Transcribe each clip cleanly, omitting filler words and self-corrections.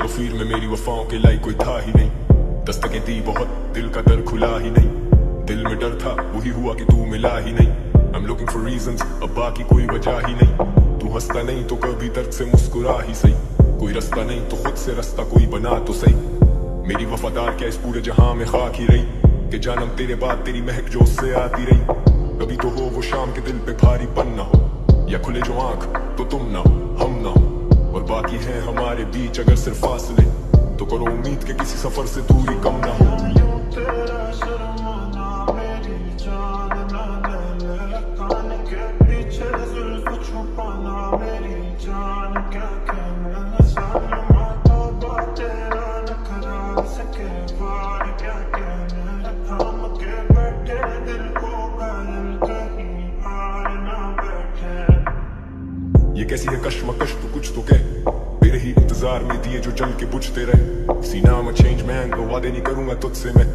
गफीर में मेरी वफाओं के लायक कोई था ही नहीं। दस्तकें दी बहुत, दिल का दर खुला ही नहीं। दिल में डर था, वही हुआ कि तू मिला ही नहीं। I'm looking for reasons, अब बाकी कोई वजह ही नहीं। तू हंसता नहीं तो कभी दर्द से मुस्कुरा ही सही। कोई रास्ता नहीं तो खुद से रास्ता कोई बना तो सही। मेरी वफादार क्या इस पूरे जहां में खाक ही रही, कि जानम तेरे बाद तेरी महक जो उससे आती रही। कभी तो हो वो शाम के दिल पे भारीपन ना हो, या खुले जो आंख तो तुम ना हो हम ना हो। और बाकी है हमारे बीच अगर सिर्फ फासले, तो करो उम्मीद के किसी सफर से दूरी कम ना हो। ये कैसी है कश्मकश तो कुछ तो कह, मेरे ही इंतजार में दिए जो जल के बुझते रहे। सीना में चेंज मैन तो वादे नहीं करूंगा तुझसे मैं।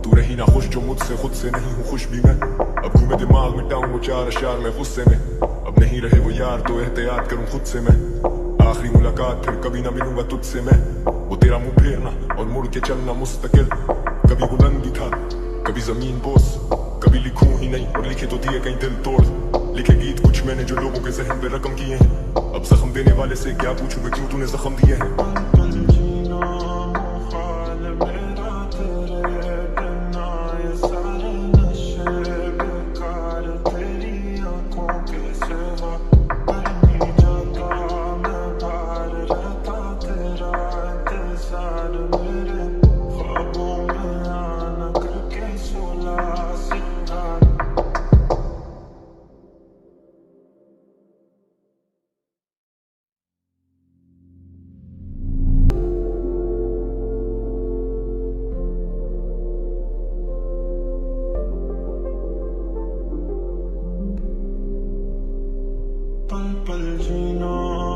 तू रही ना खुश जो मुझसे, खुद से नहीं हूँ खुश भी मैं। अब घूमे दिमाग मिटाऊं वो चार अशार में गुस्से में। अब नहीं रहे वो यार तो एहतियात करूं खुद से मैं। आखिरी मुलाकात फिर कभी ना मिलूंगा तुझसे मैं। वो तेरा मुंह फेरना और मुड़ के चलना मुस्तकिल। कभी बुलंदी था कभी जमीन बोस, कभी लिखूं ही नहीं और लिखे तो दिए कहीं दिल तोड़। लिखे गीत कुछ मैंने जो लोगों के जहन पे रकम किए हैं। अब जख्म देने वाले से क्या पूछूं मैं, क्यों तूने जख्म दिए हैं। पल पल जीना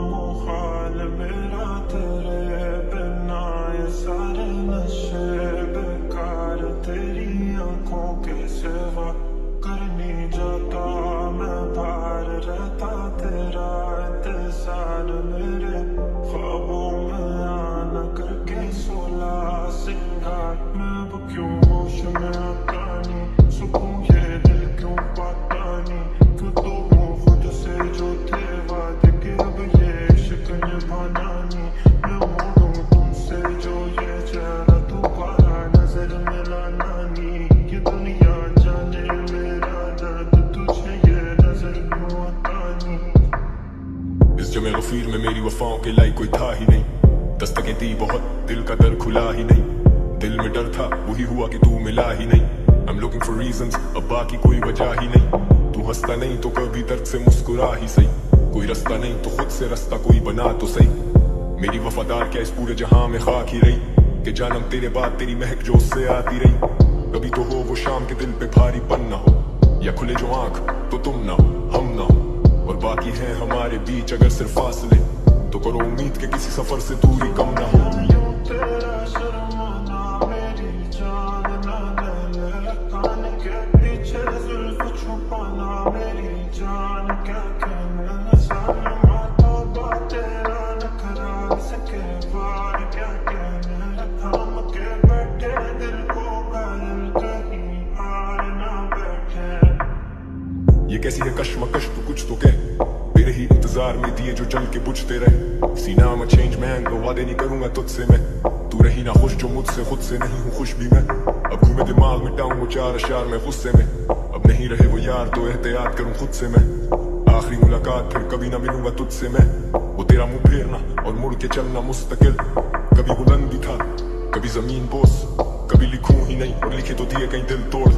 मुहाल मेरा तेरे बिना, ये सारे नशे बेकार तेरी आंखों के सिवा। करनी जाता मैं बाहर रहता तेरा इंतजार मेरे ख्वाबों में आना करके सोला सिंगार। मैं अब क्यों होश में आता नहीं, सुकून ये दिल क्यों पाता नहीं। क्यों तो हूँ खुद से जो थे वादे के, अब ये इश्क निभाना नहीं। मैं मोड़ूं तुमसे जो ये चेहरा दोबारा नजर मिलाना नहीं। ये दुनिया जाने मेरा दर्द तुझे ये नजर क्यों आता नहीं। इस जमे गफीर में मेरी वफाओं के लायक कोई था ही नहीं। दस्तकें दी बहुत, दिल का दर खुला ही नहीं। दिल में डर था, वही हुआ कि तू मिला ही नहीं। I'm looking for reasons, अब बाकी कोई वजह ही नहीं। तू हंसता नहीं तो कभी दर्द से मुस्कुरा ही सही। कोई रास्ता नहीं तो खुद से रास्ता कोई बना तो सही। मेरी वफादार क्या इस पूरे जहां में खाक ही रही, कि जानम तेरे बाद तेरी महक जो उससे आती रही। कभी तो हो वो शाम के दिल पे भारीपन ना हो, या खुले जो आंख तो तुम ना हो हम ना हो। और बाकी है हमारे बीच अगर सिर्फ फासले, तो करो उम्मीद के किसी सफर से दूरी कम ना हो। ये कैसी है कश्मकश तो कुछ तो कह, मेरे ही इंतजार में दिए जो जल के बुझते रहे। सीना में चेंज मैन तो वादे नहीं करूंगा तुझसे मैं। तू रही ना खुश जो मुझसे, खुद से नहीं हूँ खुश भी मैं। अब घूमे दिमाग मिटाऊं वो चार अशार में गुस्से में। अब नहीं रहे वो यार तो एहतियात करूं खुद से मैं। आखिरी मुलाकात फिर कभी ना मिलूंगा तुझसे मैं। वो तेरा मुंह फेरना और मुड़ के चलना मुस्तकिल। कभी बुलंदी था कभी जमीन बोस, कभी लिखूं ही नहीं और लिखे तो दिए कहीं दिल तोड़।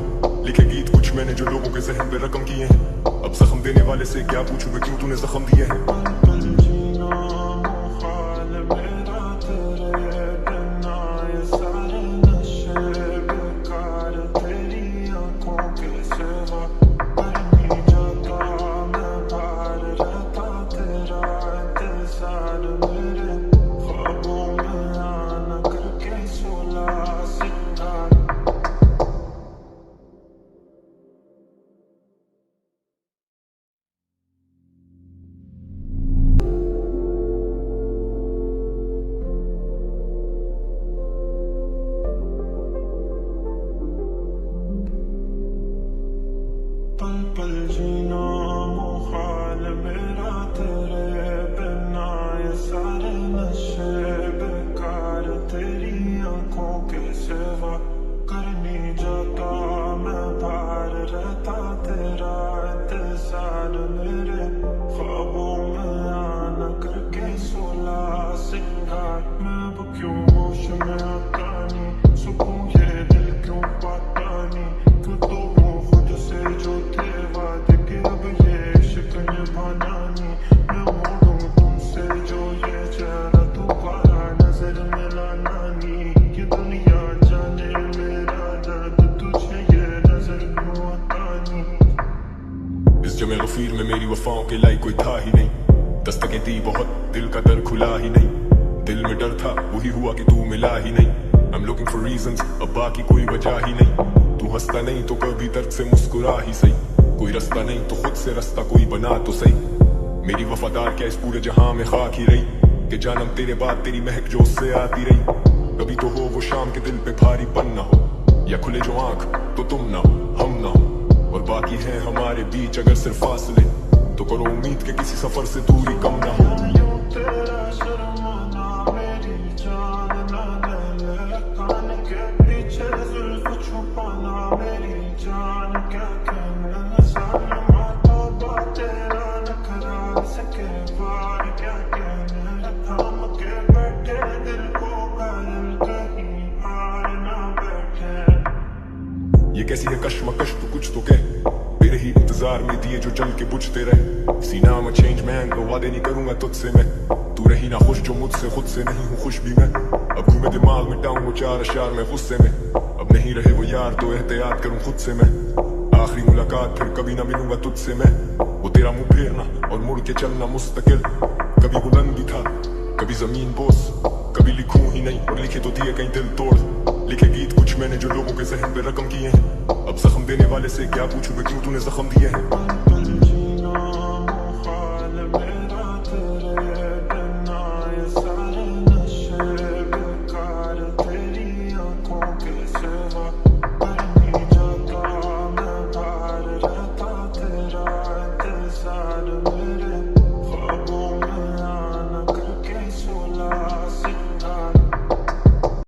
लिखे गीत कुछ मैंने जो लोगों के जहन पे रकम किए हैं। अब जख्म देने वाले से क्या पूछूं मैं, क्यों तूने जख्म दिए हैं। बेवफाओं के लाई कोई था ही नहीं। दस्तकें दी बहुत, दिल का दर खुला ही नहीं। दिल में डर था, वही हुआ कि तू मिला ही नहीं। I'm looking for reasons, अब बाकी कोई वजह ही नहीं। तू हंसता नहीं तो कभी दर्द से मुस्कुरा ही सही। कोई रास्ता नहीं तो खुद से रास्ता कोई बना तो सही। मेरी वफादार क्या इस पूरे जहां में खाक ही रही कि जानम तेरे बाद तेरी महक जो उससे आती रही। कभी तो हो वो शाम के दिल पे भारीपन ना हो, या खुले जो आंख तो तुम ना हो हम ना हो। और बाकी है हमारे बीच अगर सिर्फ फासले, तो करो उम्मीद के किसी सफर से दूरी कम ना हो। तेरा शर्माना मेरी जान ना ले, कान के पीछे जुल्फ छुपाना मेरी जान क्या कहना। सालमा तौबा तेरा नखरा सके बार क्या कहना। थाम के बैठे दिल को घायल कहीं हार ना बैठे। ये कैसी है कश्मकश तू कुछ तो कह, तेरे ही इंतजार में दिए जो जल के बुझते रहे। सीना में चेंज मैन को वादे नहीं करूंगा तुझसे मैं। तू रही ना खुश जो मुझसे खुद से नहीं हूँ खुश भी मैं। अब घूमे दिमाग में टाऊं वो चार अशार में गुस्से में। अब नहीं रहे वो यार तो एहतियात करूं खुद से मैं। आखिरी मुलाकात फिर कभी ना मिलूंगा तुझसे मैं। वो तेरा मुंह फेरना और मुड़ के चलना मुस्तकिल। कभी बुलंदी था कभी जमीन बोस, कभी लिखूं ही नहीं और लिखे तो दिए कहीं दिल तोड़। लिखे गीत कुछ मैंने जो लोगों के जहन पे रकम किए हैं। अब जख्म देने वाले से क्या पूछूं मैं क्यों तूने जख्म दिए हैं।